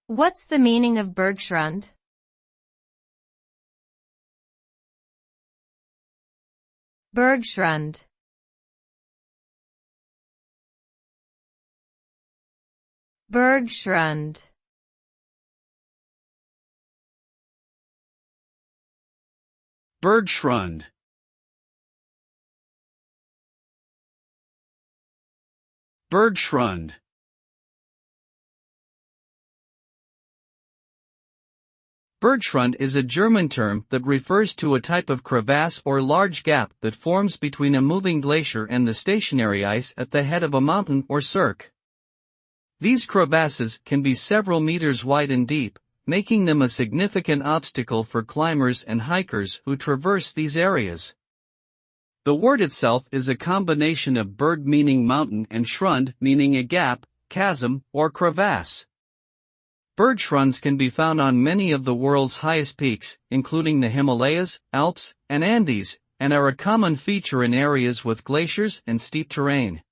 What's the meaning of bergschrund? Bergschrund. Bergschrund. Bergschrund. Bergschrund. Bergschrund is a German term that refers to a type of crevasse or large gap that forms between a moving glacier and the stationary ice at the head of a mountain or cirque. These crevasses can be several meters wide and deep, making them a significant obstacle for climbers and hikers who traverse these areas. The word itself is a combination of berg meaning mountain and schrund meaning a gap, chasm, or crevasse. Bergschrunds can be found on many of the world's highest peaks, including the Himalayas, Alps, and Andes, and are a common feature in areas with glaciers and steep terrain.